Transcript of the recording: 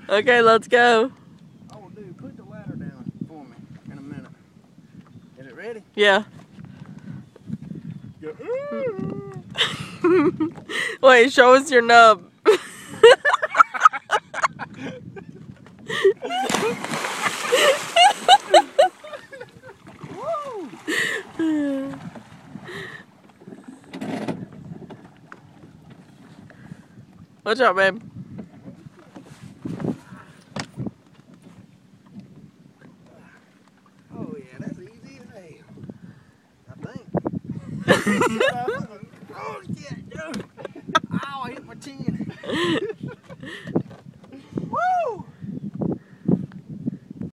Okay, let's go. Oh, dude, put the ladder down for me in a minute. Is it ready? Yeah. Go. Wait, show us your nub. Watch out, babe. Oh, yeah, that's easy as hell. I think. Oh, shit, dude. Ow, I hit my chin.